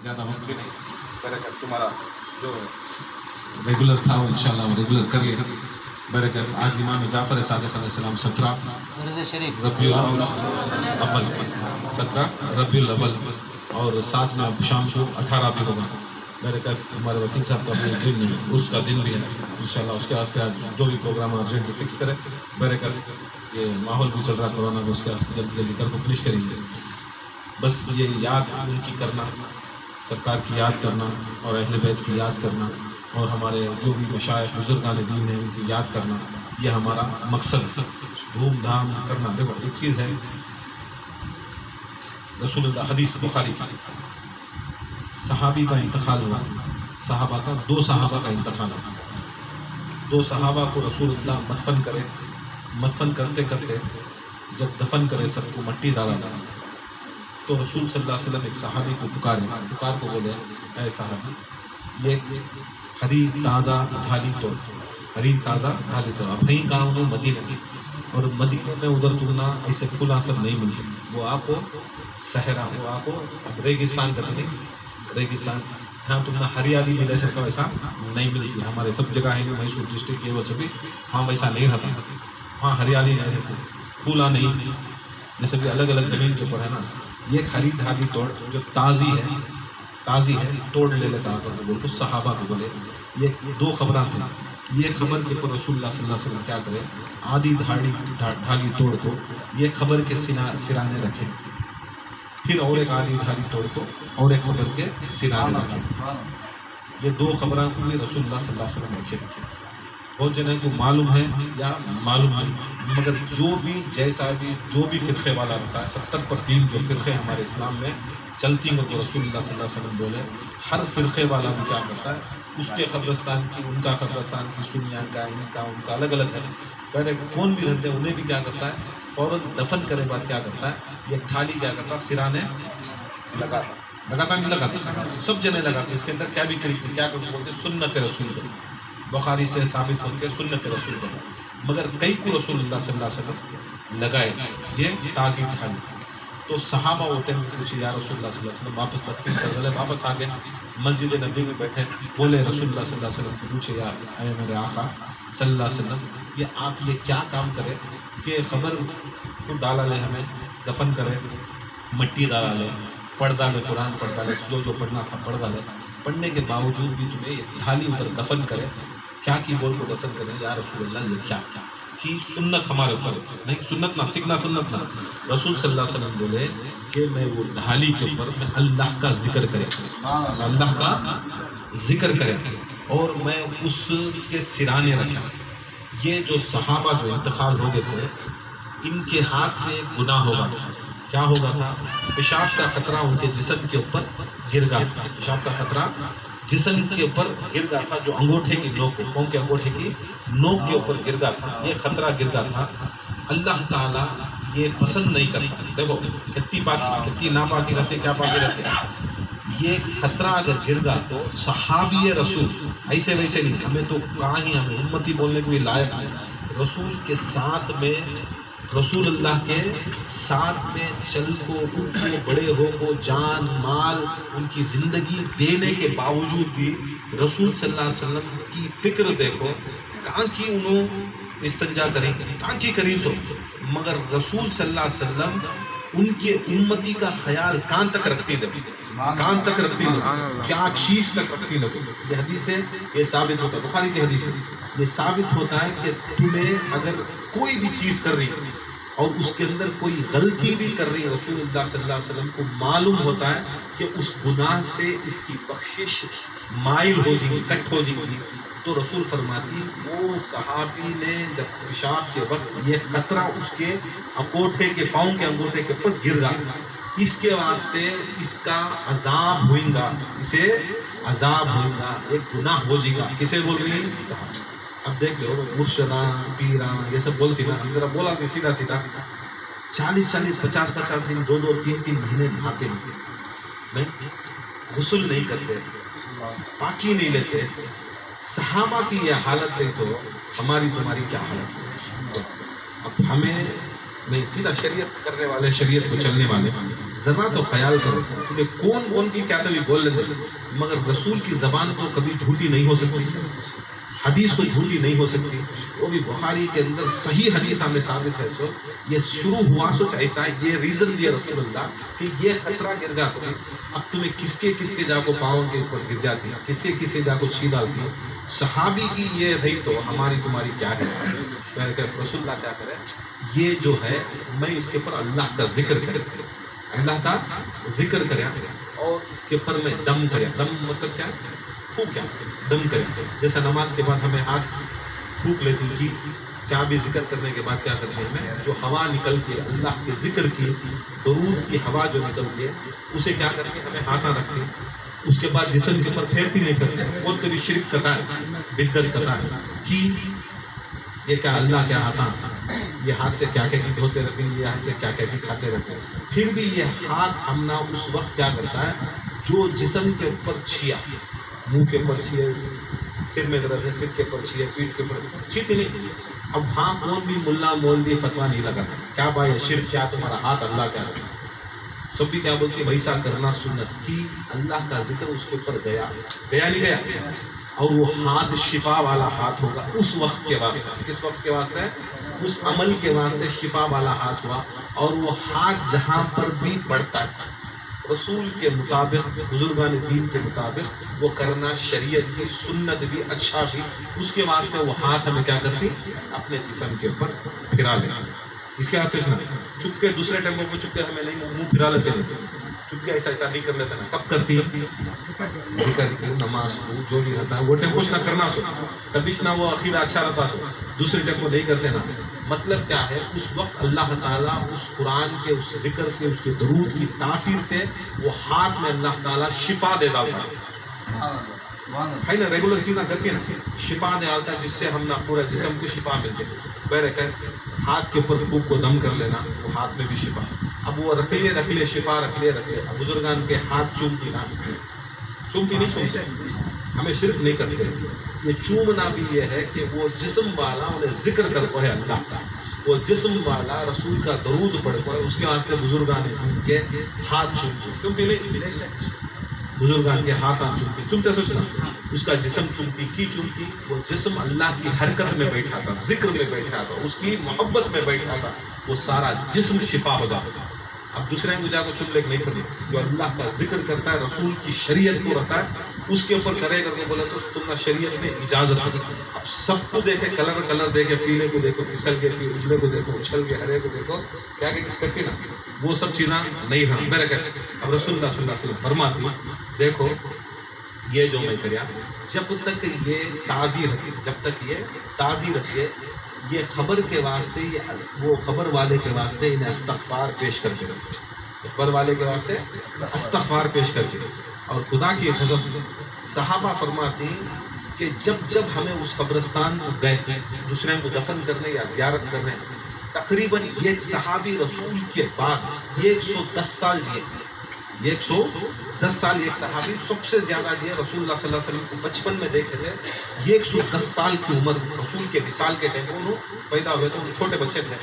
زیادہ وقت بھی نہیں، برکت تمہارا جو ریگولر تھا وہ انشاءاللہ ریگولر کر لے. برکت آج امام جعفر صادق علیہ السلام 17 ربیع الاول 17 ربیع الاول اور ساتھ میں شام کو 18 بھی ہوگا. برکت ہمارے وکیل صاحب کا بھی دن عرس کا دن بھی ہے انشاءاللہ. اس کے واسطے آج جو بھی پروگرام ارجنٹ فکس کرے. برکت یہ ماحول بھی چل رہا کورونا کا، اس کے واسطے جلدی جلدی کر کو فنش کریں گے. بس یہ یاد ان کی کرنا، سرکار کی یاد کرنا اور اہل بیت کی یاد کرنا اور ہمارے جو بھی مشائخ بزرگان دین ہیں ان کی یاد کرنا، یہ ہمارا مقصد. دھوم دھام کرنا. دیکھو ایک چیز ہے، رسول اللہ حدیث بخاری کی، صحابی کا انتقال ہوا، صحابہ کا 2 صحابہ کا انتقال ہوا. 2 صحابہ کو رسول اللہ مدفن کرتے کرتے جب دفن کرے سب کو مٹی ڈالا تھا تو رسول صلی اللہ علیہ وسلم ایک صحابی کو پکار کو بولے، اے صحابی یہ ہری تازہ ڈھالی توڑ، ہری تازہ ڈھالی توڑ. اب نہیں کہا انہوں مدینہ اور مدینہ میں ادھر تمنا ایسے کھلا سب نہیں ملتے، وہ آپ کو صحرا، وہ آپ کو ریگستان کرتے نہیں، ریگستان ہاں تم نے ہریالی ملے سکتا ویسا نہیں ملتی. ہمارے سب جگہ ہے میسور ڈسٹرکٹ کے وہ سبھی ہاں ویسا نہیں رہتا، وہاں ہریالی نہیں رہتی، پھولا نہیں، جیسے کہ الگ الگ زمین کے اوپر ہے نا. یہ ہری ڈھالی توڑ جو تازی ہے توڑ لے لیتا آپ بول کو صحابہ کو بولے. یہ 2 خبراں تھیں. یہ خبر کے اوپر رسول اللہ صلی اللہ علیہ وسلم کیا کرے، آدھی ڈھالی توڑ کو یہ خبر کے سرانے رکھے، پھر اور ایک آدھی ڈھالی توڑ کو اور ایک خبر کے سرانے رکھے. یہ 2 خبراں کو بھی رسول اللہ صلی اللہ علیہ وسلم رکھے. بہت جنہیں کو معلوم ہے یا معلوم نہیں، مگر جو بھی فرقے والا ہوتا ہے 70% جو فرقے ہمارے اسلام میں چلتی ہیں تو رسول اللہ صلی اللہ علیہ وسلم بولے ہر فرقے والا بھی کیا کرتا ہے، اس کے قبرستان کی، ان کا قبرستان کی، سنیاں کا، ان کا الگ الگ ہے. پہلے کون بھی رہتے ہیں انہیں بھی کیا کرتا ہے، فوراً دفن کرے بعد کیا کرتا ہے، یہ تھالی کیا کرتا ہے سرانے لگاتا نہیں لگاتا، سب جنے لگاتے. اس کے اندر کیا بھی کیا بولتے سنت رسول کو، بخاری سے ثابت ہوتے سنت رسول کو. مگر کئی کو رسول اللہ صلی اللہ علیہ وسلم لگائے یہ تازی ڈھالی. تو صحابہ ہوتے ہیں پوچھے یا رسول اللہ صلی اللہ علیہ وسلم واپس تدفین کر دے، واپس آ گئے مسجد نبی میں بیٹھے، بولے رسول اللہ صلی اللہ علیہ وسلم سے پوچھے یا اے میرے آقا صلی اللہ علیہ وسلم یہ آپ یہ کیا کام کرے کہ خبر کو ڈالا لے، ہمیں دفن کرے، مٹی ڈالا لے، پڑھ ڈالے، قرآن پڑھ ڈالے، جو پڑھنا تھا پڑھ ڈالے، پڑھنے کے باوجود بھی تمہیں ڈھالی ادھر دفن کرے، کیا کی بول کو دفن کرے یا رسول اللہ یہ کیا کی سنت ہمارے اوپر نہیں، سنت نہ سیکھنا، سنت نہ. رسول صلی اللہ علیہ وسلم بولے کہ میں وہ ڈھالی کے اوپر میں اللہ کا ذکر کرے، اللہ کا ذکر کرے اور میں اس کے سرانے رکھا. یہ جو صحابہ جو انتقال ہو گئے تھے ان کے ہاتھ سے گناہ ہوگا تھا. کیا ہوگا تھا، پیشاب کا خطرہ ان کے جسم کے اوپر گر گیا تھا، پیشاب کا خطرہ جسم کے اوپر گر گیا تھا، جو انگوٹھے کی نوک، پاؤں کے انگوٹھے کی نوک کے اوپر گر گیا تھا، یہ خطرہ گر گیا تھا. اللہ تعالیٰ یہ پسند نہیں کرتا. دیکھو کتنی پاکی کتنی ناپاکی رہتے، کیا پاکی رہتے. یہ خطرہ اگر گر گیا تو صحابی رسول ایسے ویسے نہیں، ہمیں تو کہاں ہی ہمیں امتی بولنے کے بھی لائق نہیں. رسول کے ساتھ میں، رسول اللہ کے ساتھ میں چل کو، ان کو بڑے ہو کو جان مال ان کی زندگی دینے کے باوجود بھی رسول صلی اللہ علیہ وسلم کی فکر دیکھو، کہاں کی انہوں استنجا کریں، کہاں کی کریں سو، مگر رسول صلی اللہ علیہ وسلم ان کے امتی کا خیال کہاں تک رکھتی تھے، کہاں تک رکھتی تھے، کیا چیز تک رکھتی تھے. یہ حدیث ہے، یہ ثابت ہوتا ہے، بخاری کی حدیث ہے. یہ ثابت ہوتا ہے کہ تمہیں اگر کوئی بھی چیز کر رہی اور اس کے اندر کوئی غلطی بھی کر رہی ہے، رسول اللہ صلی اللہ علیہ وسلم کو معلوم ہوتا ہے کہ اس گناہ سے اس کی بخشش مائل ہو جائے گی، کٹ ہو جائے گی. تو رسول فرماتی وہ صحابی نے جب پیشاب کے وقت یہ خطرہ اس کے انگوٹھے کے، پاؤں کے انگوٹھے کے اوپر گر گیا، اس کے واسطے اس کا عذاب ہوئیں گا، اسے عذاب ہوئیں گا، ایک گناہ ہو جائے گا. کسے بول رہی ہیں؟ صحابی. اب دیکھ لو مرشدان پیران یہ سب بولتی نا، ہم ذرا بولا کہ سیدھا سیدھا 40 50 دن 2 3 مہینے نہاتے نہیں، غسل نہیں کرتے، پاکی نہیں لیتے. صحابہ کی یہ حالت رہی تو ہماری تمہاری کیا حالت ہے. اب ہمیں نہیں سیدھا شریعت کرنے والے، شریعت کو چلنے والے، ذرا تو خیال کرو تمہیں کون کی کیا تبھی بول لیتے، مگر رسول کی زبان تو کبھی جھوٹی نہیں ہو سکتی، حدیث تو جھوٹی نہیں ہو سکتی، وہ بھی بخاری کے اندر صحیح حدیث ہمیں ثابت ہے۔ سو یہ شروع ہوا سوچ ایسا، یہ ریزن دیا رسول اللہ کہ یہ خطرہ گر گا تمہیں، اب تمہیں کس کے جا کو پاؤں کے اوپر گر جاتی ہے، کس کے جا کو چھین ڈالتی ہے، صحابی کی یہ رہی تو ہماری تمہاری کیا ہے۔ رسول اللہ کیا کرے، یہ جو ہے میں اس کے اوپر اللہ کا ذکر کرے، اللہ کا ذکر کرے، اور اس کے اوپر میں دم کرے۔ دم مطلب کیا، پھونک، کیا دم کرے، جیسا نماز کے بعد ہمیں ہاتھ پھونک لیتی کہ کیا بھی ذکر کرنے کے بعد کیا کرتے ہیں ہمیں جو ہوا نکلتی ہے اللہ کے ذکر کی، درود کی ہوا جو نکلتی ہے اسے کیا کرتے ہیں ہمیں ہاتھ نہ رکھتے، اس کے بعد جسم کے اوپر پھیرتی نہیں کرتے، وہ تو بھی شرک کرتا ہے، بدعت کرتا ہے کہ یہ کیا اللہ کیا ہاتھ، یہ ہاتھ سے کیا کیا دھوتے رہتے ہیں، یہ ہاتھ سے کیا کیا کھاتے رہتے ہیں۔ پھر بھی یہ ہاتھ ہمنا اس وقت کیا کرتا ہے جو جسم کے اوپر چھیا، منہ کے اوپر چھیے، سر میں درد ہے سر کے اوپر چھیے، پیٹھ کے اوپر چھیتی نہیں۔ اب ہاں کون بھی ملا مولوی فتوا نہیں لگاتا کیا بھائی شرک کیا تمہارا ہاتھ اللہ کیا رکھا، سب بھی کیا بولتے ویسا کرنا سنت کی، اللہ کا ذکر اس کے اوپر گیا نہیں گیا، اور وہ ہاتھ شفا والا ہاتھ ہوگا اس وقت کے واسطے، کس وقت کے واسطے، اس عمل کے واسطے شفا والا ہاتھ ہوا، اور وہ ہاتھ جہاں پر بھی بڑھتا ہے رسول کے مطابق، بزرگان دین کے مطابق وہ کرنا شریعت کی سنت بھی، اچھا بھی، اس کے واسطے وہ ہاتھ ہمیں کیا کرتی اپنے جسم کے اوپر پھرا لینا۔ اس کے واسطے سنا چپ کے دوسرے ٹائم پہ چپ کے ہمیں نہیں منہ پھرا لیتے ہیں، چپ کے ایسا نہیں کر لیتے نا، کب کرتی ہے ذکر کی نماز کو جو بھی رہتا ہے وہ ٹائم کچھ نہ کرنا سو، کبھی نہ وہ عقیدہ اچھا رہتا سو، دوسرے ٹائم کو نہیں کرتے نا۔ مطلب کیا ہے اس وقت اللہ تعالیٰ اس قرآن کے اس ذکر سے، اس کے درود کی تاثیر سے وہ ہاتھ میں اللہ تعالیٰ شفا دے ڈالتا ہے نا، ریگولر چیزیں کرتی ہیں نا، شفا دے ڈالتا ہے جس سے ہم نہ پورا جسم کو شفا ملتے بہر ہاتھ کے اوپر پھونک کو دم کر لینا، وہ ہاتھ میں بھی شفا، اب وہ رکھ لے شفا رکھ لے بزرگان کے ہاتھ چومتی نہ، چومتی نہیں چھوڑتے، ہمیں شرک نہیں کرتے، یہ چومنا بھی یہ ہے کہ وہ جسم والا انہیں ذکر کرتا ہے اللہ کا، وہ جسم والا رسول کا درود پڑھتا ہے، اس کے واسطے بزرگان کے ہاتھ چومتی، چومتی نہیں بزرگان کے ہاتھ چومتی، چومتے سوچنا اس کا جسم چومتی کی چومتی، وہ جسم اللہ کی حرکت میں بیٹھا تھا، ذکر میں بیٹھا تھا، اس کی محبت میں بیٹھا تھا، وہ سارا جسم شفا ہو جاتا۔ اب دوسرے کو جا کو چم لے نہیں کرنی، جو اللہ کا ذکر کرتا ہے رسول کی شریعت کو رہتا ہے اس کے اوپر کرے کر کے بولے تو تم نے شریعت میں اجازت دی۔ اب سب کو دیکھے کلر دیکھے، پیلے کو دیکھو پھسل کے، پھر اجلے کو دیکھو اچھل کے، ہرے کو دیکھو کیا کچھ کرتی نا، وہ سب چیزیں نہیں رہی میرے کہ اب رسول اللہ صلی اللہ علیہ وسلم فرماتی دیکھو یہ جو میں کریا جب تک یہ تازی رکھے، جب تک یہ تازی رکھے، یہ خبر کے واسطے، وہ خبر والے کے واسطے انہیں استغفار پیش کر کے رکھے، خبر والے کے واسطے استغفار پیش کر کے، اور خدا کی قسم صحابہ فرماتی کہ جب ہمیں اس قبرستان کو گئے دوسرے کو دفن کرنے یا زیارت کرنے، تقریباً ایک صحابی رسول کے بعد 110 سال جیے، 110 سال ایک صحابی سب سے زیادہ جیے، رسول اللہ صلی اللہ علیہ وسلم کو بچپن میں دیکھے تھے 110 سال کی عمر، رسول کے وصال کے ٹائم انہوں پیدا ہوئے تھے، چھوٹے بچے تھے،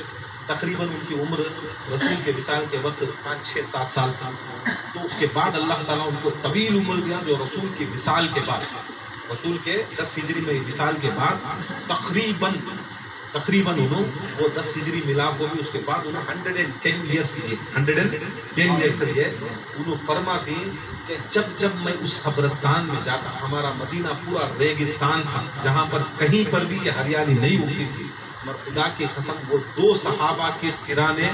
تقریباً ان کی عمر رسول کے وصال کے وقت 5 6 7 سال تھی، تو اس کے بعد اللہ تعالیٰ ان کو طویل عمر دیا، جو رسول کے وصال کے بعد، رسول کے 10 ہجری میں وصال کے بعد تقریباً انہوں وہ 10 ہجری ملا کو بھی اس کے بعد انہوں 110 ایئرس جیے، 110 ایئرس جیے۔ انہوں فرماتی کہ جب میں اس قبرستان میں جاتا، ہمارا مدینہ پورا ریگستان تھا جہاں پر کہیں پر بھی یہ ہریالی نہیں اگتی تھی، اور خدا کی قسم وہ 2 صحابہ کے سرانے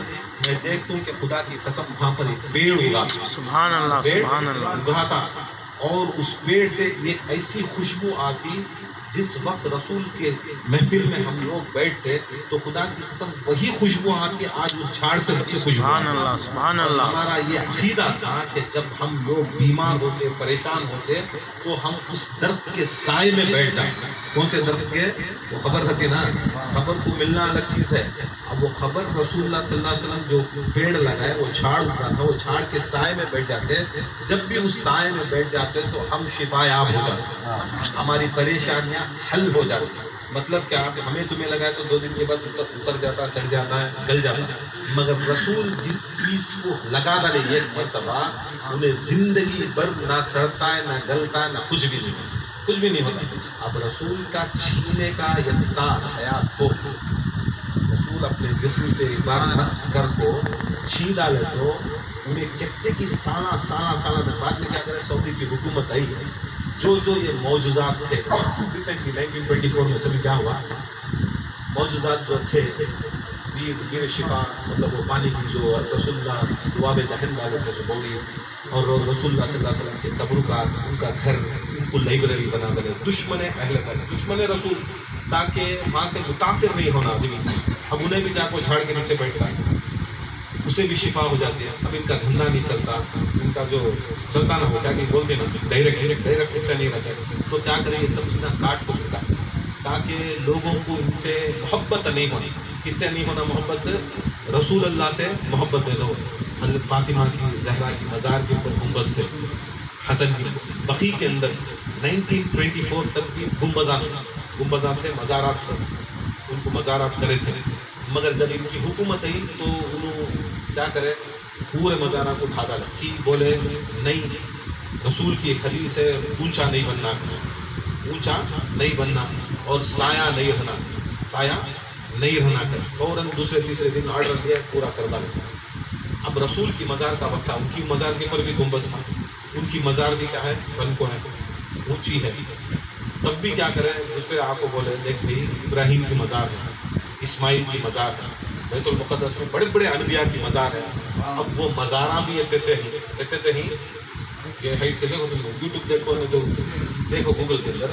میں دیکھتا ہوں کہ خدا کی قسم وہاں پر ایک پیڑ اگا، سبحان اللہ سبحان اللہ، اگا تھا، اور اس پیڑ سے ایک ایسی خوشبو آتی، جس وقت رسول کے محفل میں ہم لوگ بیٹھتے تو خدا کی قسم وہی خوشبو آتی، آج اس جھاڑ سے بڑی خوشبو۔ سبحان اللہ سبحان اللہ۔ ہمارا یہ عقیدہ تھا کہ جب ہم لوگ بیمار ہوتے، پریشان ہوتے، تو ہم اس درخت کے سائے میں بیٹھ جاتے۔ کون سے درخت کے؟ وہ خبر رہتی نا، خبر کو ملنا الگ چیز ہے، اب وہ خبر رسول اللہ صلی اللہ علیہ وسلم جو پیڑ لگائے، وہ جھاڑ اٹھا تھا، وہ جھاڑ کے سائے میں بیٹھ جاتے، جب بھی اس سائے میں بیٹھ جاتے تو ہم شفا یاب ہو جاتے، ہماری پریشانیاں حل ہو جاتی۔ مطلب کیا کہ ہمیں تمہیں لگا ہے تو 2 دن کے بعد اتر جاتا ہے، سڑ جاتا ہے، گل جاتا ہے، مگر رسول جس چیز کو لگا ڈالے ایک مرتبہ انہیں زندگی بھر نہ سڑتا ہے، نہ گلتا ہے، نہ کچھ بھی نہیں ہوتا۔ اب رسول کا چھینے کا یتنا حیات ہو، رسول اپنے جسم سے ایک بار نسک کر کو چھین ڈالے تو انہیں کہتے کہ سالہ بعد میں کیا کرے، سعودی کی حکومت آئی، جو یہ معجزات تھے ریسنٹلی 1924 میں سبھی کیا ہوا، معجزات جو تھے، ویر شفا، مطلب وہ پانی کی جو رسول اللہ دعا میں دہن والے تھے جو بولی، اور رسول اللہ صلی اللہ علیہ وسلم کے قبر کا ان کا گھر ان کو لائبریری بنا دے، دشمن اہل بیت، دشمن رسول، تاکہ وہاں سے متاثر نہیں ہونا آدمی، اب انہیں بھی جا کو جھاڑ کے نیچے بیٹھتا ہے، اسے بھی شفا ہو جاتی ہے، اب ان کا دھندا نہیں چلتا، ان کا جو چلتا نہ ہو کیا کہ بولتے نا ڈائریکٹ حصہ نہیں رہتا، تو کیا کریں یہ سب چیزیں کاٹ کو ملتا ہے تاکہ لوگوں کو ان سے محبت نہیں ہونی۔ کس سے نہیں ہونا محبت؟ رسول اللہ سے محبت دے دو۔ حضرت فاطمہ کی زہرا کی مزار کے اوپر گنبد تھے، حسن کی بقیع کے اندر 1924 تک بھی گنبدات تھے، مزارات تھے، ان کو مزارات کرے تھے، مگر جب ان کی حکومت آئی تو انہوں کیا کرے، پورے مزارات کو اٹھا ڈالا کہ بولے نہیں، رسول کی ایک حدیث ہے اونچا نہیں بننا اور سایہ نہیں رہنا کر، فوراً دوسرے تیسرے دن آرڈر دیا پورا کر ڈالا۔ اب رسول کی مزار کا وقت تھا، ان کی مزار کے اوپر بھی گنبد تھا، ان کی مزار بھی کیا ہے، بن کو ہے، اونچی ہے، تب بھی کیا کریں، دوسرے آپ کو بولے دیکھ بھائی ابراہیم کی مزار ہے، اسماعیل کی مزار ہے، بیت المقدس میں بڑے بڑے انبیاء کی مزار ہے، اب وہ مزارہ بھی کہتے ہی کہ دیکھو تم یوٹیوب دیکھو گوگل کے اندر،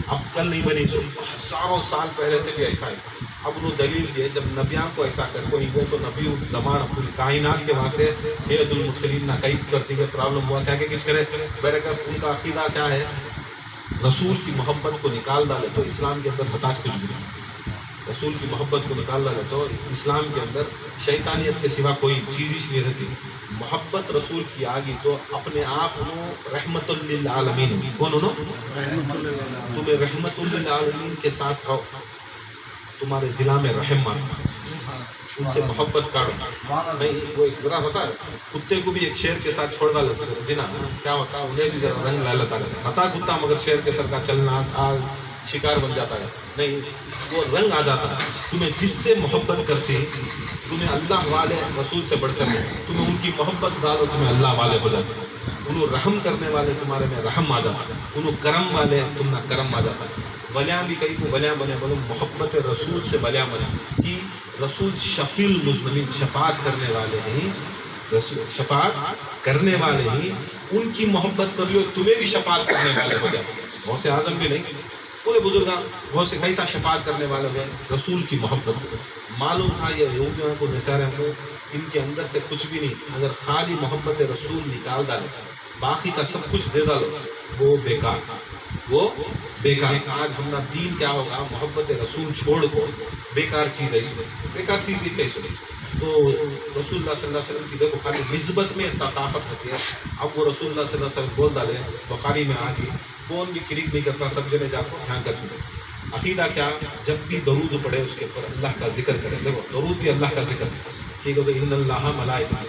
اب کل نہیں بنی، جو ہزاروں سال پہلے سے بھی ایسا ہے۔ اب انہوں دلیل دیے جب نبیان کو ایسا کر کوئی ہوئے تو نبی زمان پوری کائنات کے واسطے سید المرسلین نہ کئی کرتی ہے، پرابلم ہوا کیا کہ کچھ کرے، بیرکت ان کا عقیدہ کیا ہے، رسول کی محبت کو نکال ڈالے تو اسلام کے اندر بتاش کچھ بھی نہیں، رسول کی محبت کو نکال ڈالے تو اسلام کے اندر شیطانیت کے سوا کوئی چیز ہی نہیں رہتی۔ محبت رسول کی آگی تو اپنے آپ انہوں رحمت للعالمین، کون انہوں؟ تمہیں رحمت للعالمین کے ساتھ رہو، تمہارے دلا میں رحم مانو، ان سے محبت کاٹو نہیں۔ وہ ایک ذرا ہوتا ہے کتے کو بھی ایک شیر کے ساتھ چھوڑ ڈالو دینا، کیا ہوتا ہے انہیں بھی ذرا رنگ لالتا رہتا، ہتا کتا مگر شیر کے سر کا چلنا شکار بن جاتا ہے، نہیں وہ رنگ آ جاتا ہے۔ تمہیں جس سے محبت کرتے تمہیں اللہ والے رسول سے بڑھ کر تمہیں ان کی محبت ڈالو، تمہیں اللہ والے ہو جاتے ہیں، انہوں رحم کرنے والے تمہارے میں رحم آ جاتا ہے، انہوں کرم والے تم نہ کرم آ جاتا ہے۔ ولیاں بھی کئی کو ولیاں بنے، بولو محبت رسول سے ولیاں بنے کہ رسول شفیع المذنبین، شفاعت کرنے والے ہیں، رسول شفاعت کرنے والے ہیں، ان کی محبت کر لو تمہیں بھی شفاعت کرنے والے ہو جاتے ہیں۔ غوث اعظم بھی نہیں، پورے بزرگاں بہت سے کیسا شفاعت کرنے والے ہوئے رسول کی محبت سے۔ معلوم تھا یہ یہودیوں کو نصاریوں کو ان کے اندر سے کچھ بھی نہیں، اگر خالی محبت رسول نکال ڈالے باقی کا سب کچھ دے ڈالو وہ بیکار۔ آج ہمارا دین کیا ہوگا، محبت رسول چھوڑ کو بیکار چیز ہے، بیکار چیز ہی چاہیے۔ تو رسول اللہ صلی اللہ علیہ وسلم کی دیکھو خالی نسبت میں طاقت ہوتی ہے، اب وہ رسول اللہ صلی اللہ علیہ وسلم بول ڈالے بخاری میں آگے کون بھی کریک نہیں کرتا، سب جنے جا کو یہاں کر دیں۔ عقیدہ کیا، جب بھی درود پڑھے اس کے اوپر اللہ کا ذکر کرے، دیکھو درود بھی اللہ کا ذکر ہے، ٹھیک ہے، تو ان اللہ ملائکہ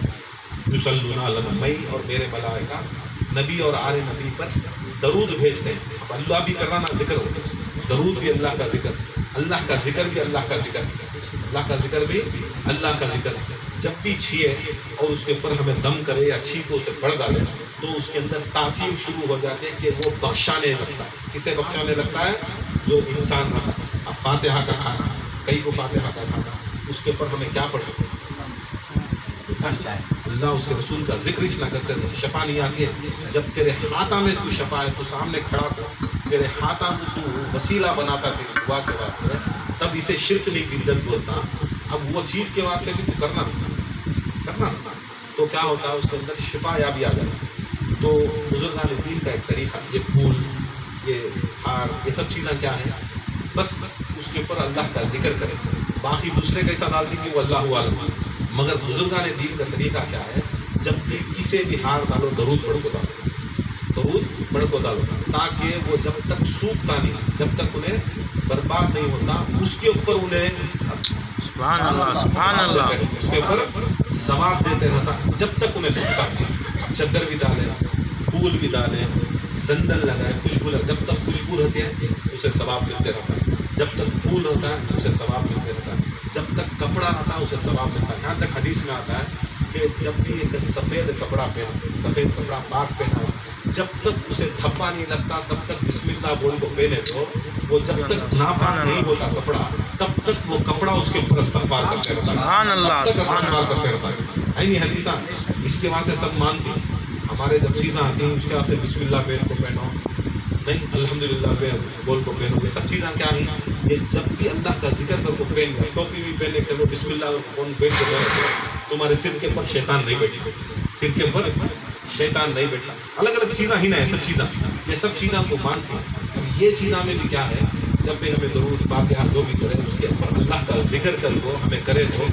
یصلون علی النبی، میں اور میرے ملائکہ نبی اور آل نبی پر درود بھیجتے ہیں۔ اب اللہ بھی کر رہا نا، ذکر ہو، درود بھی اللہ کا ذکر، اللہ کا ذکر بھی اللہ کا ذکر، اللہ کا ذکر بھی اللہ کا ذکر۔ جب بھی چھیے اور اس کے اوپر ہمیں دم کرے یا چھینک کو اسے پڑھ ڈالے تو اس کے اندر تاثیر شروع ہو جاتے ہیں کہ وہ بخشانے لگتا ہے۔ کسے بخشانے لگتا ہے؟ جو انسان رہا۔ اب فاتحہ کا کھانا، کئی کو فاتحہ کا کھانا، اس کے اوپر ہمیں کیا پڑھے، اللہ اس کے رسول کا ذکر ہی نہ کرتے تھے، شفا نہیں آتی ہے۔ جب تیرے ہاتھا میں تو شفا ہے، تو سامنے کھڑا تھا، تیرے ہاتھا میں تو وسیلہ بناتا تیری دعا کے واسطے، تب اسے شرک نہیں بدعت بولتا۔ اب وہ چیز کے واسطے بھی تو کرنا تو کیا ہوتا ہے، اس کے اندر شفا یابی آ جاتی۔ تو بزرگان دین کا ایک طریقہ، یہ پھول، یہ ہار، یہ سب چیزیں کیا ہیں، بس اس کے اوپر اللہ کا ذکر کرے، باقی دوسرے کیسا ڈال دیں گے وہ اللہ عالم۔ مگر بزرگان دین کا طریقہ کیا ہے، جب بھی کسی بھی ہار ڈالو درود پڑھ کو ڈالو، درود پڑھ کو ڈالو تاکہ وہ جب تک سوکھتا نہیں، جب تک انہیں برباد نہیں ہوتا، اس کے اوپر انہیں سبحان اللہ سبحان اللہ اس کے اوپر ثواب دیتے رہتا جب تک انہیں سوکھتا نہیں۔ چادر بھی ڈالے، پھول بھی ڈالے، سندل لگائے، خوشبو لگائے، جب تک خوشبو رہتی ہے اسے ثواب ملتے رہتا ہے، جب تک پھول ہوتا ہے اسے ثواب ملتے رہتا ہے، جب تک کپڑا آتا ہے اسے ثواب ملتا ہے۔ یہاں تک حدیث میں آتا ہے کہ جب بھی ایک سفید کپڑا پہنا، سفید کپڑا پاک پہنا ہو، جب تک اسے دھبا نہیں لگتا تب تک بسم اللہ بول کو پہنے تو وہ جب تک ناپاک نہیں ہوتا کپڑا تب تک وہ کپڑا اس کے اوپر استغفار کرتے رہتا ہے، سبحان اللہ تب تک سبحان استغفار اللہ کرتے رہتا ہے۔ اینی حدیثاں اس کے واسطے سب مانتی ہیں۔ ہمارے جب چیزیں آتی ہیں اس کے واسطے بسم اللہ پہن کو پہنو، نہیں الحمدللہ بول کو پہنو، یہ سب چیزیں کیا ہیں؟ یہ جب بھی اللہ کا ذکر کر کو پہن گیا، ٹوپی بھی پہنے کے لو بسم اللہ کون پہن کے پہنو، تمہارے سر کے اوپر شیطان نہیں بیٹھے، سر کے اوپر شیطان نہیں بیٹھا۔ الگ الگ چیزیں ہی نا یہ سب چیزیں، یہ سب چیزیں کو مانتی ہیں۔ اب یہ چیزوں میں بھی کیا ہے، جب بھی ہمیں درود فاتحہ جو بھی کرے اس کے اوپر اللہ کا ذکر کر کو ہمیں کرے تو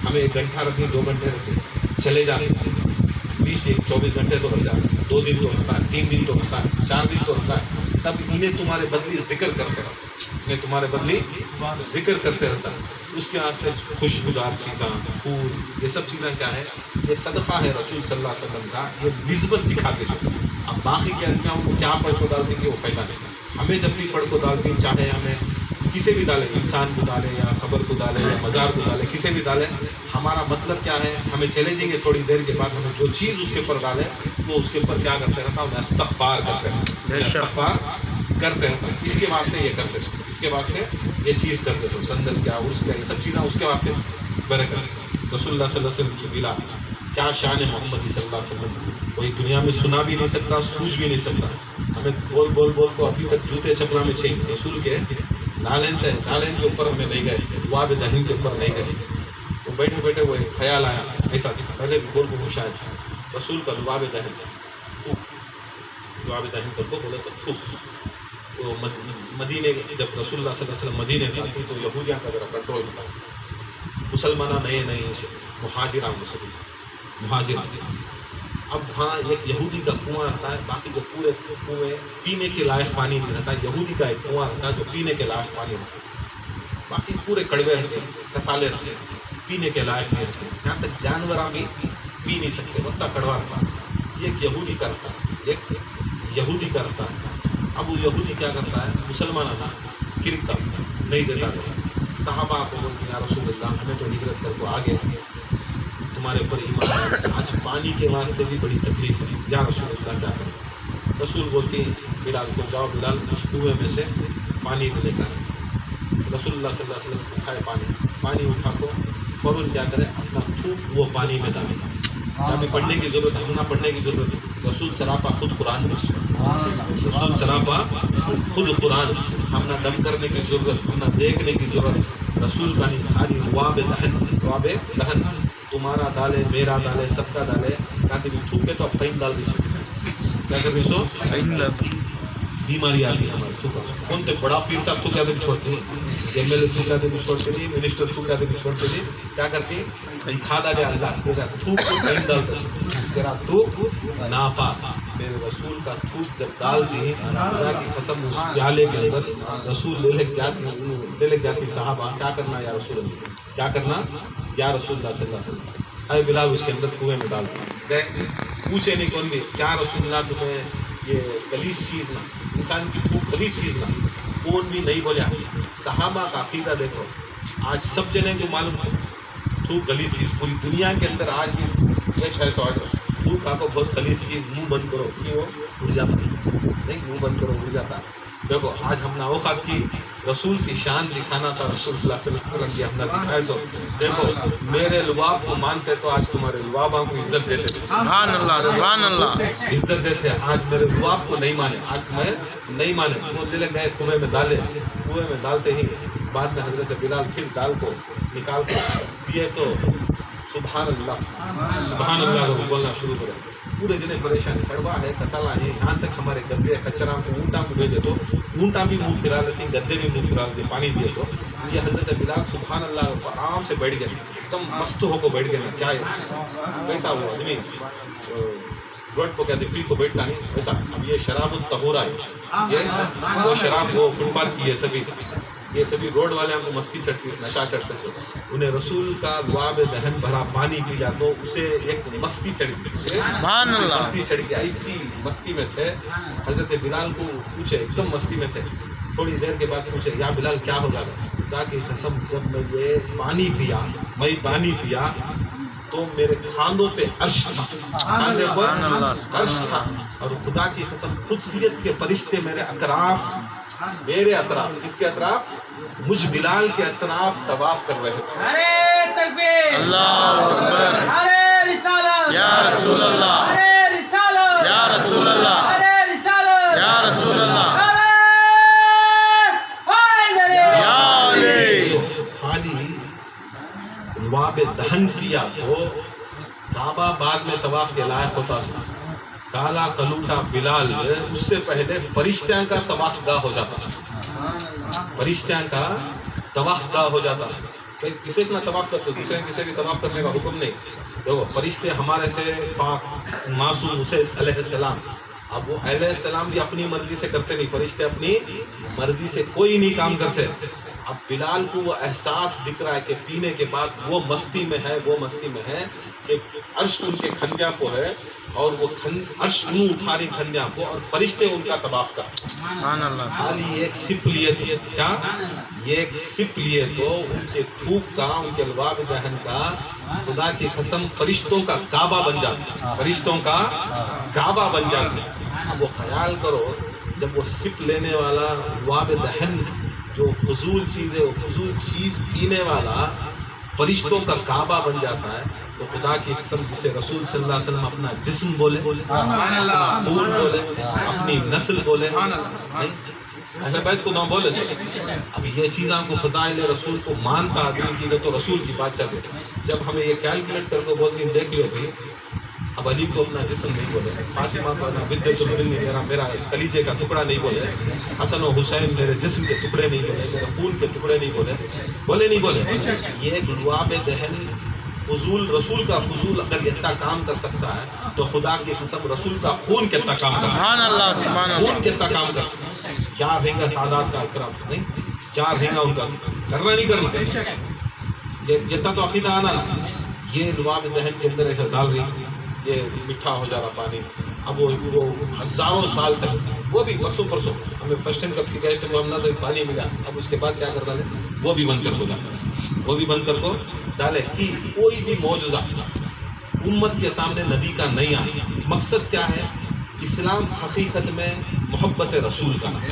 ہمیں 1 گھنٹہ رکھیں، 2 گھنٹے رکھیں، چلے جاتے ہیں، 24 گھنٹے تو رکھ جاتے ہیں، 2 دن تو رکھتا ہے، 3 دن تو رکھتا ہے، 4 دن تو رکھتا ہے، تب انہیں تمہارے بدلی ذکر کرتے رہتا، انہیں تمہارے بدلی ذکر کرتے رہتا ہے۔ اس کے واسطے خوشبودار چیزاں، پھول، یہ سب چیزیں کیا ہے؟ یہ صدقہ ہے رسول صلی اللہ علیہ وسلم کا، یہ نسبت دکھاتے جو۔ اب باقی کے آدمیاں کو کیا پڑھ کو ڈال دیں گے وہ فائدہ نہیں۔ ہمیں جب بھی پڑھ کو ڈالتی ہیں، چاہے ہمیں کسی بھی ڈالے، انسان کو ڈالے یا قبر کو ڈالے یا مزار کو ڈالے، کسی بھی ڈالے، ہمارا مطلب کیا ہے؟ ہمیں چلے جائیں گے تھوڑی دیر کے بعد، ہمیں جو چیز اس کے اوپر ڈالے وہ اس کے اوپر کیا کرتے رہتا، انہیں استغفار کرتے رہتا، استغفار کرتے رہتا۔ اس کے واسطے یہ کرتے رہتا، اس کے واسطے یہ چیز کرتے رہو، سندل کیا، عرس کیا، یہ سب چیزیں اس کے واسطے برکت۔ رسول اللہ صلی اللہ علیہ وسلم کی بلا کیا شان ہے محمد صلی اللہ علیہ وسلم، کوئی دنیا میں سنا بھی نہیں سکتا، سوچ بھی نہیں سکتا۔ ہمیں بول بول بول کو ابھی تک جوتے چپلا میں چھینک رسول کے نالین کے اوپر ہمیں نہیں گئے، واد دہن کے اوپر نہیں گئے، وہ بیٹھے بیٹھے وہ خیال آیا ایسا پہلے بھی بول کو شاید رسول کا لباب دہن، لباب دہن کر کو بولے تو تو مدینے جب رسول اللہ صلی اللہ علیہ وسلم مدینے میں آتے تو یہودیاں کا ذرا کنٹرول ہوتا، مسلمانہ نئے مہاجر۔ اب وہاں ایک یہودی کا کنواں رہتا ہے، باقی جو پورے کنویں پینے کے لائق پانی نہیں رہتا، یہودی کا ایک کنواں رہتا ہے جو پینے کے لائق پانی رہتا ہے، باقی پورے کڑوے رہتے ہیں، کسالے رہتے ہیں، پینے کے لائق نہیں رہتے، یہاں تک جانور بھی پی نہیں سکتے، اتنا کڑوا رہتا ہے۔ یہ ایک یہودی کا رہتا ہے، ایک یہودی کا رہتا ہے۔ اب وہ یہودی کیا کرتا ہے؟ مسلمان تھا، کرتا نہیں دیتا ہے، صحابہ کو بولتے ہیں یا رسول اللہ ہمیں تو ہجرت کر کو آگے تمہارے اوپر ایمان ہے، آج پانی کے واسطے بھی بڑی تکلیف ہے، یا رسول اللہ کیا کریں؟ رسول بولتی بلال کو جاؤ، بلال اس کنویں میں سے پانی لے کر۔ رسول اللہ صلی اللہ علیہ وسلم اٹھائے پانی اٹھا کو فوراً کیا کرے؟ اپنا تھوک وہ پانی میں ڈالے۔ ابھی پڑھنے کی ضرورت ہے، نہ پڑھنے کی ضرورت ہے، رسول سراپا خود قرآن میں، رسول سراپا خود قرآن، ہم نہ دم کرنے کی ضرورت، ہم نہ دیکھنے کی ضرورت، رسول کا نہیں، خالی رواب دہن تمہارا ڈالے، میرا ڈالے، سب کا ڈالے، کہتے بھی تھوکے تو اب فائن ڈال دیجیے، کیا کر رہی سو بیماری آتی ہے ہمارے تھوکا۔ کون تھے؟ بڑا پیر صاحب تھوکا دے بھی چھوڑتے نہیں، ایم ایل اے تھوکا دے بھی چھوڑتے نہیں، منسٹر تھوکا دے بھی چھوڑتے نہیں، کیا کرتے ہیں؟ کھادا گیا اللہ تیرا تھوک کو فائن ڈال دے، تیرا تھوک ناپاک، میرے رسول کا تھوک جب ڈال دی، اللہ کی قسم اس پیالے کے اندر رسول لے لے جاتی صحابہ، کیا کرنا یا رسول اللہ، کیا کرنا یا رسول اللہ صلی اللہ علیہ وسلم، اے بلال اس کے اندر کنویں میں ڈال گئے، پوچھے نہیں کون بھی، کیا رسول اللہ تمہیں یہ گلیس چیز نہ، انسان کی تھوک گلیس چیز نہ، کون بھی نہیں بولیا۔ صحابہ کا عقیدہ دیکھو، آج سب جنے جو معلوم ہے تھوک گلیس چیز، پوری دنیا کے اندر آج بھی تھوک آپ کو بہت گلیس چیز، منہ بند کرو کہ وہ اڑ جاتا نہیں، منہ بند کرو اڑ جاتا۔ دیکھو آج ہم نے اوقات کی رسول کی شان دکھانا تھا، رسول صلی اللہ علیہ وسلم کی ہم نے دکھائے تو دیکھو میرے لباب کو مانتے تو آج تمہارے لبابوں کو عزت دیتے تھے، سبحان اللہ سبحان اللہ، عزت دیتے، آج میرے لباب کو نہیں مانے، آج تمہیں نہیں مانے، وہ لے گئے کنویں میں ڈالے، کنویں میں ڈالتے ہی بعد میں حضرت بلال پھر ڈال کو نکال کو پیے تو سبحان اللہ کو بولنا شروع کرے، پورے جنے پریشان، کڑوا ہے، کسالا ہے، یہاں تک ہمارے گدے کچرا کو اونٹا کو بھیجے تو اونٹا بھی منہ پھرا لیتی، گدے بھی منہ پھرا لیتے، پانی دیے تو یہ حضرت بلال سبحان اللہ کو آرام سے بیٹھ گئے، ایک دم مست ہو کو بیٹھ گئے نا، کیا ہے کیسا وہ آدمی روڈ کو کہتے پی کو بیٹھتا نہیں ایسا. اب یہ شراب الطہورہ ہے، یہ وہ شراب وہ فٹ پاتھ کی یہ سبھی روڈ والے ہم کو مستی چڑھتی ہے، نشہ چڑھتے سے انہیں رسول کا لعاب دہن بھرا پانی پیا تو اسے ایک مستی چڑھی، سبحان اللہ، مستی چڑھ گئی، ایسی مستی میں تھے. حضرت بلال کو پوچھے، ایک دم مستی میں تھے، تھوڑی دیر کے بعد پوچھے یا بلال کیا ہو گیا؟ خدا کی قسم جب میں یہ پانی پیا تو میرے کھاندوں پہ عرش تھا، کھاندے پر عرش تھا، اور خدا کی قسم قدسیت کے فرشتے میرے اطراف، اس کے اطراف مجھ بلال کے اطراف طواف کر رہے تھے. ارے تکبیر، اللہ اکبر، ارے رسالت، یا رسول اللہ، ارے رسالت، یا رسول اللہ، ارے رسالت، یا رسول اللہ، ارے یا علی. خالی لعاب دہن پیا تو بابا بعد میں طواف کے لائق ہوتا تھا. کالا کلوٹا بلال اس سے پہلے فرشتیاں کا طواف گاہ ہو جاتا تھا، فرشتیاں کا طواف گاہ ہو جاتا ہے. کسی سے نہ طواف کرتے، دوسرے کسی بھی طواف کرنے کا حکم نہیں. دیکھو فرشتے ہمارے سے پاک معصوم حسین علیہ السلام، اب وہ علیہ السلام بھی اپنی مرضی سے کرتے نہیں، فرشتے اپنی مرضی سے کوئی نہیں کام کرتے. اب بلال کو وہ احساس دکھ رہا ہے کہ پینے کے بعد وہ مستی میں ہے کہ عرش ان کے کھنجا کو ہے، اور وہ عرش منہ اٹھا رہی کھنجا کو، اور فرشتے ان کا طواف کر. سبحان اللہ، خالی ایک سپ لیے تو کیا، یہ ایک سپ لیے تو ان کے پھوک کا، ان کے لعاب دہن کا خدا کی قسم فرشتوں کا کعبہ بن جاتا، فرشتوں کا کعبہ بن جاتا. اب وہ خیال کرو جب وہ سپ لینے والا لعاب دہن جو فضول چیز ہے، وہ فضول چیز پینے والا فرشتوں کا کعبہ بن جاتا ہے، تو خدا کی قسم جسے رسول صلی اللہ علیہ وسلم اپنا جسم بولے، اپنا خون بولے، اپنی نسل بولے، ایسے بیت کو نہ بولے. اب یہ چیزاں کو فضائل رسول کو مانتا آدمی کی تو رسول کی بات چل رہی. جب ہمیں یہ کیلکولیٹ کر کے بولتے ہیں دیکھ لو بھی، اب علی کو اپنا جسم نہیں بولے، فاطمہ کو اپنا بدت الدل میرا کلیجے کا ٹکڑا نہیں بولے، حسن و حسین میرے جسم کے ٹکڑے نہیں بولے، میرے خون کے ٹکڑے نہیں بولے. یہ ایک لعاب دہن فضول، رسول کا فضول اگر اتنا کام کر سکتا ہے تو خدا کی قسم رسول کا خون کتنا کام کرتا ہے، سبحان اللہ، سبحان اللہ. خون کتنا کام کرتا ہے. کیا رہیں گا سادات کا اکرام نہیں، کیا رہیں گا ان کا کرنا نہیں کرنا، یہ اتنا تو عقیدہ آنا نا. یہ لعاب دہن کے اندر ایسا ڈال رہی، یہ میٹھا ہو جا رہا پانی. اب وہ ہزاروں سال تک، وہ بھی پرسوں ہمیں فرسٹ ٹائم کب کی گیسٹ میں ہم نہ پانی ملا، اب اس کے بعد کیا کرتا ہے وہ بھی بند کر کو ڈالے کہ کوئی بھی معجزہ امت کے سامنے نبی کا نہیں آیا. مقصد کیا ہے؟ اسلام حقیقت میں محبت رسول کا نام،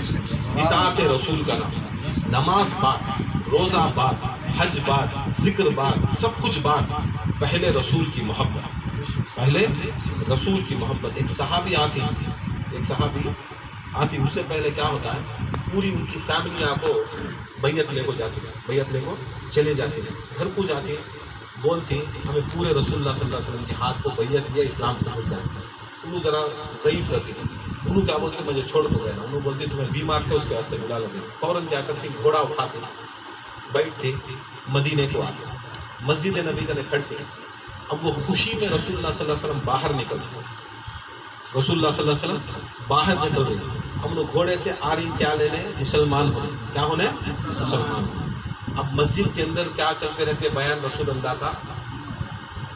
اطاعت رسول کا نام، نماز بات، روزہ بات، حج بات، ذکر بات، سب کچھ بات. پہلے رسول کی محبت، پہلے رسول کی محبت. ایک صحابی آتی، اس سے پہلے کیا ہوتا ہے، پوری ان کی فیملی آپ کو بیعت لے کو چلے جاتے ہیں، گھر کو جاتے بولتی ہمیں پورے رسول اللہ صلی اللہ علیہ وسلم کے ہاتھ کو بیعت دیا، اسلام قبول جائے. انہوں ذرا ضعیف رہتی تھی، انہوں کیا بولتے مجھے چھوڑ دو گئے نا، انہوں بولتی تمہیں بیمار تھے اس کے واسطے بلا لگے. فوراً کیا کرتی، گھوڑا اٹھاتے بیٹھتے مدینے کو آتے، مسجد نبی کا کھڑتے. اب وہ خوشی میں رسول اللہ صلی اللہ علیہ وسلم باہر نکلتے، رسول اللہ صلی اللہ علیہ وسلم باہر نکل رہے. ہم لوگ گھوڑے سے آ رہی کیا لینے، مسلمان ہونے، کیا ہونے، مسلمان. اب مسجد کے اندر کیا چلتے رہتے بیان رسول اللہ کا،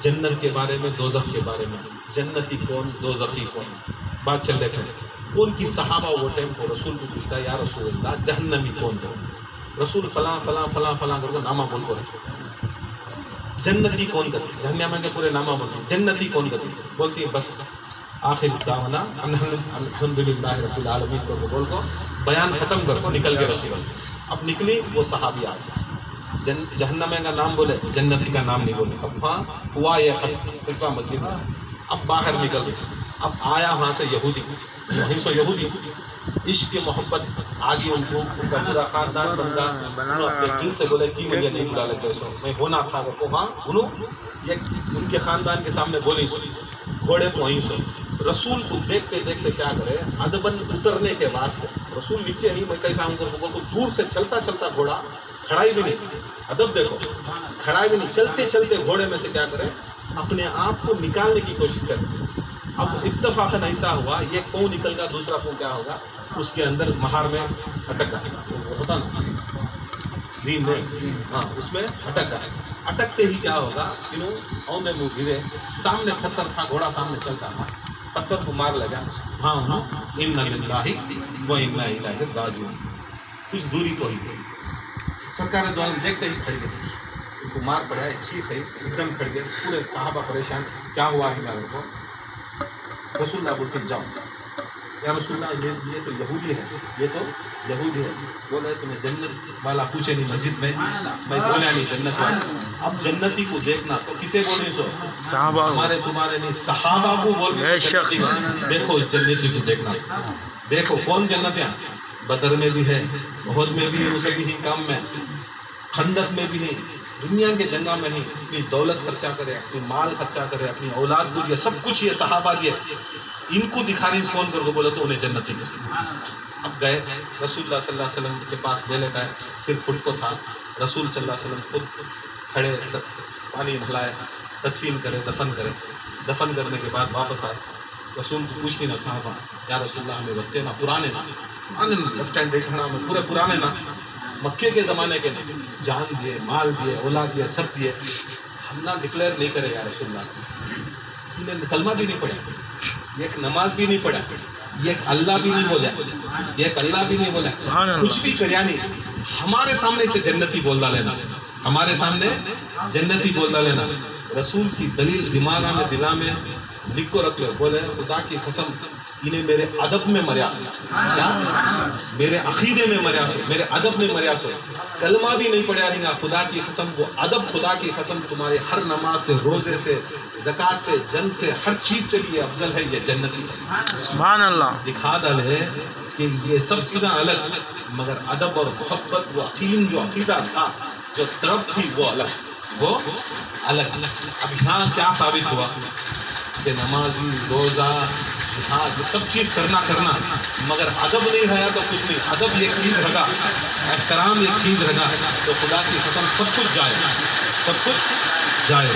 جنت کے بارے میں، دوزخ کے بارے میں، جنتی کون، دوزخی کون، بات چل رہے تھے. ان کی صحابہ وہ ٹائم کو رسول کو پوچھتا ہے یا رسول اللہ جہنمی کون ہے؟ رسول فلاں فلاں فلاں فلاں کر کے نامہ بول کر جنتی کون کرتی، جہنم کے پورے نامہ بولتے، جنتی کون کرتی، بولتی ہے بس آخر دعوانا الحمدللہ رب العالمین کو بول کو بیان ختم کر کو نکل کے رسول اللہ. اب نکلی وہ صحابی آ گئے، جہنم کا نام بولے، جنتی کا نام نہیں بولے. اب وہاں ہوا یہ قصہ مسجد میں. اب باہر نکل گئے، اب آیا وہاں سے یہودی، وہیں سو یہودی عشق کی محبت آگے ان کو، ان کا پورا خاندان بندہ، انہوں اپنے دل سے بولے کہ مجھے نہیں بلا لگے سو میں ہونا تھا کو. ہاں انہوں ان کے خاندان کے سامنے بولی سو، گھوڑے کو وہیں سو. رسول کو دیکھتے دیکھتے کیا کرے، ادبن اترنے کے واسطے رسول نیچے نہیں، میں کیسا ہوں کر کو دور سے چلتا چلتا گھوڑا کھڑائی بھی نہیں، ادب دیکھو، کھڑائی بھی نہیں، چلتے چلتے گھوڑے میں سے کیا کرے، اپنے آپ کو نکالنے کی کوشش کرتے. اب اتفاقاً ایسا ہوا یہ پاؤں نکل گیا دوسرا پاؤں کیا ہوگا اس کے اندر مہار میں اٹک گیا وہ ہوتا نا زین میں ہاں اس میں اٹک گیا اٹکتے ہی کیا ہوگا او میں منہ گرے سامنے پتھر تھا گھوڑا سامنے چلتا تھا پتھر کو مار لگا ہاں ہاں انا للہ و انا الیہ راجعون کچھ دوری کو ہی سرکار دو عالم دیکھتے ہی کھڑ گئے ان کو مار پڑا ایک چیخ ہے ایک دم کھڑ گئے پورے صحابہ پریشان کیا ہوا ہے میرے کو رسول اللہ بولتے جاؤ یا رسول اللہ یہ تو یہودی ہے یہ تو یہودی ہے بولے تمہیں جنت والا پوچھے نہیں مسجد میں بولا نہیں جنت والا اب جنتی کو دیکھنا تو کسے بولے سو صحابہ ہمارے تمہارے نہیں صحابہ کو بول بے شک دیکھو اس جنتی کو دیکھنا دیکھو کون جنتیاں بدر میں بھی ہے بہت میں بھی ہے اسے بھی ہی کام میں خندق میں بھی ہے دنیا کے جنگا میں ہی اپنی دولت خرچہ کرے اپنی مال خرچہ کرے اپنی اولاد کو دیا سب کچھ یہ صحابہ دیا ان کو دکھانے کون کر کو بولا تو انہیں جنتی کے اب گئے رسول اللہ صلی اللہ علیہ وسلم کے پاس لے گئے صرف خود کو تھا رسول صلی اللہ علیہ وسلم خود کھڑے پانی نہلائے تدفین کرے دفن کرنے کے بعد واپس آئے رسول کو پوچھتی نا صحابہ یا رسول اللہ ہمیں بتتے نا پرانے لیفٹ ہینڈ رائٹ ہینڈ میں پورے پرانے نا مکے کے زمانے کے نہیں جان دیے مال دیے اولاد دیے سب دیے ہم نہ ڈکلیئر نہیں کرے یا رسول اللہ انہیں کلمہ بھی نہیں پڑھا ایک نماز بھی نہیں پڑھا ایک اللہ بھی نہیں بولا ایک اللہ بھی نہیں بولا کچھ بھی کریا نہیں ہمارے سامنے سے جنتی بولنا لینا ہمارے سامنے جنتی بولنا لینا رسول کی دلیل دماغ میں دلا میں لکھ کو رکھ لو بولے خدا کی قسم انہیں میرے ادب میں مریا سو کیا میرے عقیدے میں مریا سو میرے ادب میں مریا سو کلمہ بھی نہیں پڑھا رہی گا خدا کی قسم وہ ادب خدا کی قسم تمہارے ہر نماز سے روزے سے زکوٰۃ سے جنگ سے ہر چیز سے لیے افضل ہے یہ جنتی سبحان اللہ دکھا ڈال ہے کہ یہ سب چیزیں الگ مگر ادب اور محبت وہ عقیم جو عقیدہ تھا جو طرف تھی وہ الگ اب یہاں کیا ثابت ہوا کہ نمازی روزہ ہاں سب چیز کرنا مگر ادب نہیں رہا تو کچھ نہیں ادب ایک چیز رہا احترام ایک چیز رہا تو خدا کی قسم سب کچھ جائے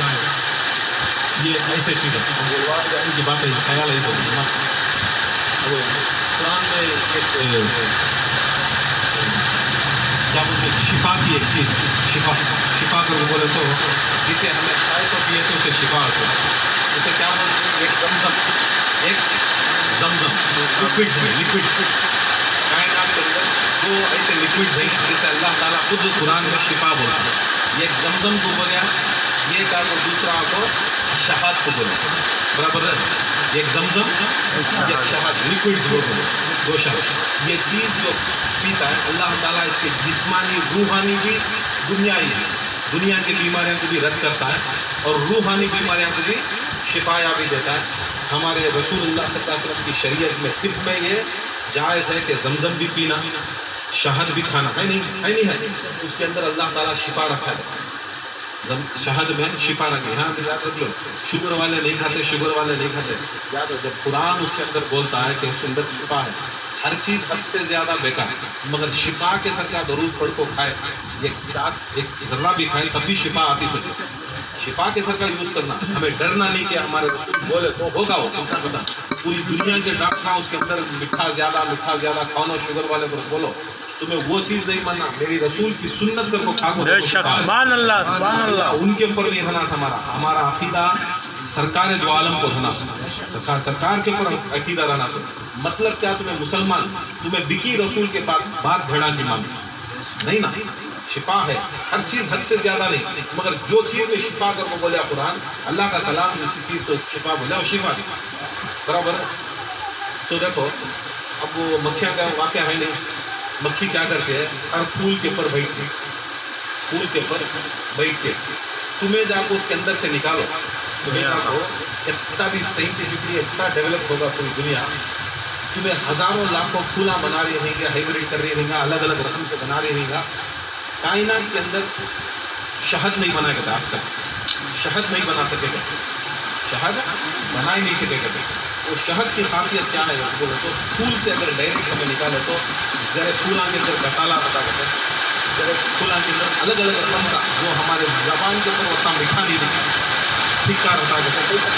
یہ ایسے چیز ہے ان کی باتیں خیال ہے تو قرآن میں ایک کیا بولتے شفا کی ایک چیز شفا کر بولے تو جسے ہمیں چائے کو پیے تو اسے شفا ہوتا ہے اسے کیا بولتے ہیں ایک زمزم لکوڈ کائنات کے اندر وہ ایسے لکوڈ ہیں جسے اللہ تعالیٰ خود قرآن میں شفا بولتا ہے ایک زمزم کو بولیا یہ کیا وہ دوسرا کو شہاد کو بولے برابر ہے ایک زمزم ایک شہاد لکوڈز بولتے دو شہاد یہ چیز جو پیتا ہے اللہ تعالیٰ اس کے جسمانی روحانی بھی دنیا کی بیماریاں کو بھی رد کرتا ہے اور روحانی بیماریاں کو بھی شفایا بھی دیتا ہے ہمارے رسول اللہ صلی اللہ علیہ وسلم کی شریعت میں طب میں یہ جائز ہے کہ زمزم بھی پینا شہد بھی کھانا ہے نہیں اس کے اندر اللہ تعالیٰ شفا رکھا ہے شہد میں شفا رکھے یہاں پہ یاد رکھ لو شوگر والے نہیں کھاتے یاد رکھ جب قرآن اس کے اندر بولتا ہے کہ اس کے اندر شفا ہے ہر چیز حد سے زیادہ بیکار ہے مگر شفا کے سر کا درود پڑھ کو کھائے ایک ذرہ بھی کھائے تب بھی شفا آتی سوچے شفا کے سر کا یوز کرنا ہمیں ڈرنا نہیں کہ ہمارے رسول بولے تو ہوگا وہ کیسا پتا پوری دنیا کے ڈاکٹر اس کے اندر میٹھا زیادہ کھانا شوگر والے پر بولو تمہیں وہ چیز نہیں ماننا میری رسول کی سنت کر کو کھاگو سبحان اللہ ان کے اوپر نہیں رہنا ہمارا عقیدہ سرکار جو عالم کو رہنا سرکار کے اوپر عقیدہ رہنا مطلب کیا تمہیں مسلمان تمہیں بکی رسول کے پاس بات بھیڑا کی مانگ نہیں نا شفا ہے ہر چیز حد سے زیادہ نہیں مگر جو چیز میں شفا کر کو بولے قرآن اللہ کا کلام اسی چیز کو شفا بولے اور شفا دی برابر تو دیکھو اب وہ مکھیاں کا واقعہ ہے نہیں مکھی کیا کرتے ہیں ہر پھول کے اوپر بیٹھ کے تمہیں جا کو اس کے اندر سے نکالو تمہیں جا کو اتنا بھی سائنٹیفکلی اتنا ڈیولپ ہوگا پوری دنیا تمہیں ہزاروں لاکھوں پھولا بنا رہی رہیں گے ہائیبریڈ کر رہی رہیں گا الگ الگ رقم سے بنا رہی رہیں گا کائنات کے اندر شہد نہیں بنا کرتا آج تک شہد نہیں بنا سکے گا شہد بنا ہی نہیں سکے گا وہ شہد کی خاصیت کیا ہے بولے تو پھول سے اگر ڈائریکٹ ہمیں نکالے تو ذرا پھولاں کے اندر مسالہ پتا کرتا ہے ذرا پھولاں کے اندر الگ الگ رقم کا جو ہمارے زبان کے اوپر اتنا میٹھا نہیں دکھتا پھیکا رہتا کرتا ہے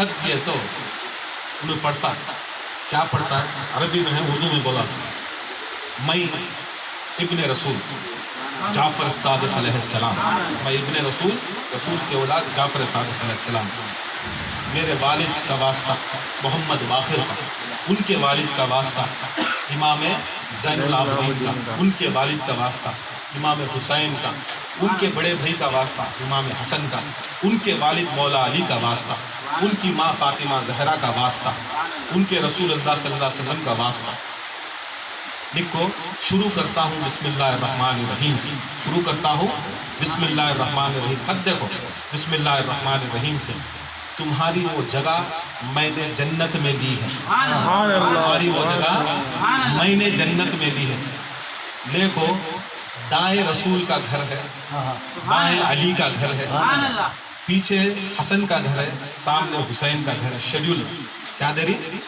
خط کیے تو انہیں پڑھتا کیا پڑھتا ہے؟ عربی میں ہے، اردو میں بولا، میں ابن رسول جعفر صادق علیہ السلام، میں ابن رسول، رسول کے اولاد جعفر صادق علیہ السلام، میرے والد کا واسطہ محمد باقر کا، ان کے والد کا واسطہ امام زین العابدین کا، ان کے والد کا واسطہ امام حسین کا، ان کے بڑے بھائی کا واسطہ امام حسن کا، ان کے والد مولا علی کا واسطہ، ان کی ماں فاطمہ زہرا کا واسطہ، ان کے رسول اللہ صلی اللہ علیہ وسلم کا واسطہ۔ لکھو، شروع کرتا ہوں بسم اللہ الرحمن الرحیم سے، شروع کرتا ہوں بسم اللہ الرحمن الرحیم، خط دیکھو، بسم اللہ الرحمن الرحیم سے، تمہاری وہ جگہ میں نے جنت میں لی ہے، تمہاری وہ جگہ میں نے جنت میں لی ہے۔ دیکھو، دائیں رسول کا گھر ہے، بائیں علی کا گھر ہے، پیچھے حسن کا گھر ہے، سامنے حسین کا گھر ہے۔ شیڈیول کیا دے رہی؟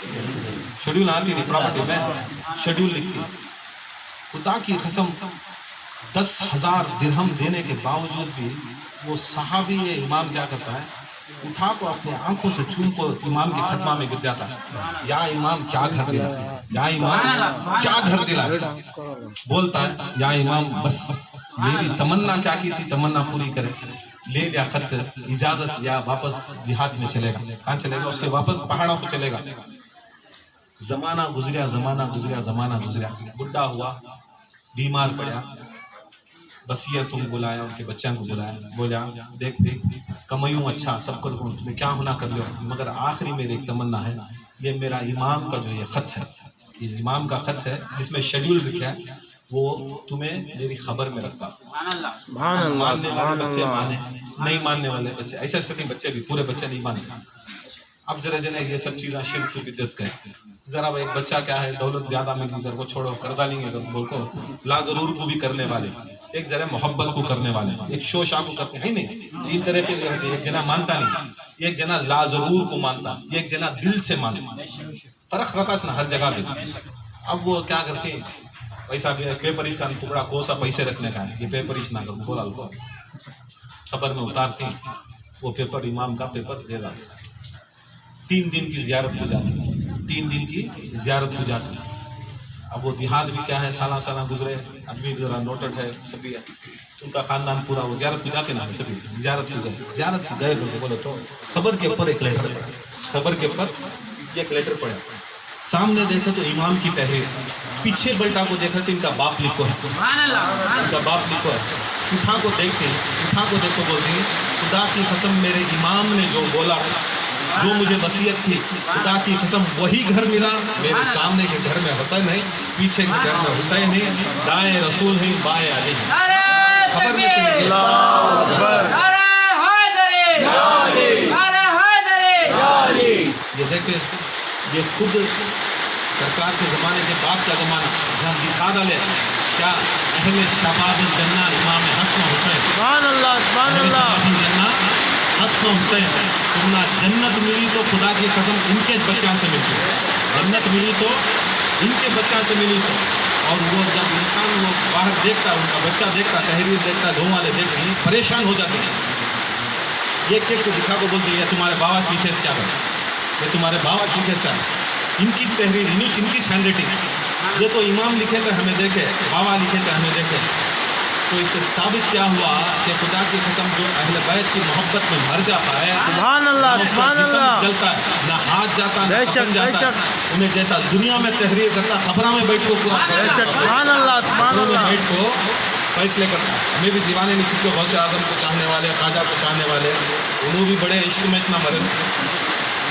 شیڈیول آتی نہیں، پراپرٹی میں شیڈیول لکھتی۔ خدا کی قسم 10,000 درہم دینے کے باوجود بھی وہ صحابی امام کیا کرتا ہے، اٹھا کو اپنے آنکھوں سے چوم کو امام کے خطبہ میں گر جاتا ہے، یا امام کیا گھر دلا، یا امام کیا گھر دلا، بولتا ہے یا امام بس میری تمنا کیا کی تھی، تمنا پوری کرے، لے لیا خط، اجازت، یا واپس دیہات میں چلے گا۔ کہاں چلے گا؟ اس کے واپس پہاڑوں پہ چلے گا۔ زمانہ گزریا، زمانہ گزریا، زمانہ گزریا، بڈھا ہوا، بیمار پڑا، وصیت تم بلایا، ان کے بچوں کو بلایا، بولا دیکھ کمائیوں اچھا سب کر دوں، تمہیں کیا ہونا کر لو، مگر آخری میری ایک تمنا ہے، یہ میرا امام کا جو یہ خط ہے، یہ امام کا خط ہے جس میں شیڈیول لکھا ہے، وہ تمہیں میری خبر میں رکھتا۔ ماننے والے بچے مانے، نہیں ماننے والے بچے، ایسے ایسے بچے بھی، پورے بچے نہیں مانتے۔ اب ذرا جنے یہ سب چیزیں شرک کی بدعت کا ہے۔ ذرا ایک بچہ کیا ہے، دولت زیادہ ملی ادھر کو چھوڑو، قرضہ لیں گے بول کو، لا ضرور کو بھی کرنے والے، ایک ذرا محبت کو کرنے والے، ایک شو شاہ کو کرتے ہیں نہیں، تین طرح کے رہتے، ایک جنا مانتا نہیں، ایک جنا لا ضرور کو مانتا، ایک جنا دل سے مانتا، فرق رہتا ہے نا ہر جگہ پہ۔ اب وہ کیا کرتے ہیں، پیسہ پیپر کا ٹکڑا کوسا پیسے رکھنے کا ہے، یہ پیپر نہ کرو، بولا کو خبر میں اتارتے ہیں، وہ پیپر امام کا پیپر دے رہا، 3 دن کی زیارت ہو جاتی ہے، 3 دن کی زیارت ہو جاتی ہے۔ اب وہ دیہات بھی کیا ہے، سالہ سالہ گزرے، آدمی ذرا نوٹڈ ہے، سبھی ہے، ان کا خاندان پورا، وہ زیارت کو جاتے نا، سبھی زیارت کو گئے، زیارت کو گئے بولے تو خبر کے اوپر ایک لیٹر پڑا، خبر کے اوپر ایک لیٹر پڑا، سامنے دیکھا تو امام کی تحریر، پیچھے بیٹا کو دیکھا تو ان کا باپ لکھو ہے، ان کا باپ لکھو ہے، اٹھا کو دیکھتے ہیں، اٹھا کو دیکھو بولتے ہیں، خدا کی قسم میرے امام نے جو بولا، جو مجھے وصیت تھی، خدا کی قسم وہی گھر ملا، میرے سامنے کے گھر میں حسن ہے، پیچھے کے گھر میں حسین ہے، دائیں رسول ہے، بائیں علی ہے۔ خبر میں سے یہ دیکھیں، یہ خود سرکار کے زمانے کے بعد کا زمانہ جہاں دکھا ڈالے کیا اہل شباب الجنہ امام حسن حسین، سبحان اللہ، سبحان اہل اللہ، شباب الجنہ حسن حسین، تمہیں جنت ملی تو خدا کی قسم ان کے بچوں سے ملتی، جنت ملی تو ان کے بچوں سے ملی تو، اور وہ جب انسان وہ باہر دیکھتا، ان کا بچہ دیکھتا، تحریر دیکھتا، دھواں والے دیکھتے ہیں، پریشان ہو جاتے ہیں، ایک ایک کو دکھا کو بولتے ہیں تمہارے بابا لکھے سے کیا ہے، یہ تمہارے بابا لکھے سے ان کی تحریر، ان کی ہینڈ رائٹنگ، یہ تو امام لکھے تھے ہمیں دیکھے، بابا لکھے تھے ہمیں دیکھے، تو اس سے ثابت کیا ہوا کہ خدا کی قسم جو اہل بیت کی محبت میں مر جاتا ہے، سبحان اللہ، نہ اس کا سبحان جسم اللہ، جلتا ہے، نہ ہاتھ جاتا، نہ بے کفن شک، بے جاتا ہے، شک، انہیں جیسا دنیا میں تحریر کرتا، خبروں میں بیٹھ کو پورا بے شک، سبحان اللہ، سبحان خبروں میں اللہ، بیٹھ کو فیصلے کرتا ہے۔ ہمیں بھی دیوانے نہیں چکے، غوث اعظم کو چاہنے والے، خواجہ کو چاہنے والے، انہوں بھی بڑے عشق میں نہ مرے،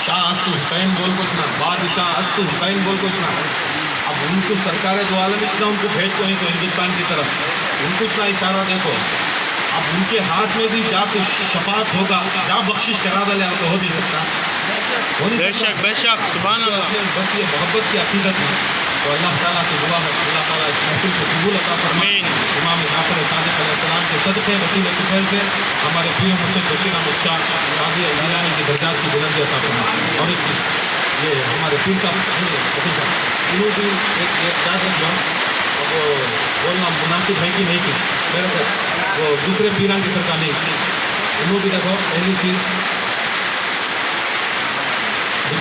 شاہ استو حسین بول کچھ نہ، بادشاہ استو حسین بول کچھ نہ، اب ان کو سرکار دو عالم اس نہ ان کو بھیج کو نہیں تو ہندوستان کی طرف ان کو اتنا اشارہ دیکھو، اب ان کے ہاتھ میں بھی جا کچھ شفاعت ہوگا، جا بخشش کرا دلے تو ہو نہیں سکتا، ہو نہیں بے سکتا۔ شک، بے شک، سبحان اللہ، بس یہ محبت کی عقیدت ہے، تو اللہ تعالیٰ سے دعا ہے اللہ تعالیٰ اس محفل کو قبول عطا فرمائے، امام جعفر صادق علیہ السلام کے صدقے وسیلے کے فیض سے ہمارے پیر مرشد بشیر احمد شاہ قاضی جیلانی کی درجات کی بلندی عطا فرمائے، اور ایک چیز یہ ہمارے پیر صاحب انہوں بھی ایک یاد رکھ لو، وہ بولنا مناسب ہے کہ نہیں کی میرے کو وہ دوسرے پیران کی سرکار نہیں کی، انہوں بھی دیکھو پہلی چیز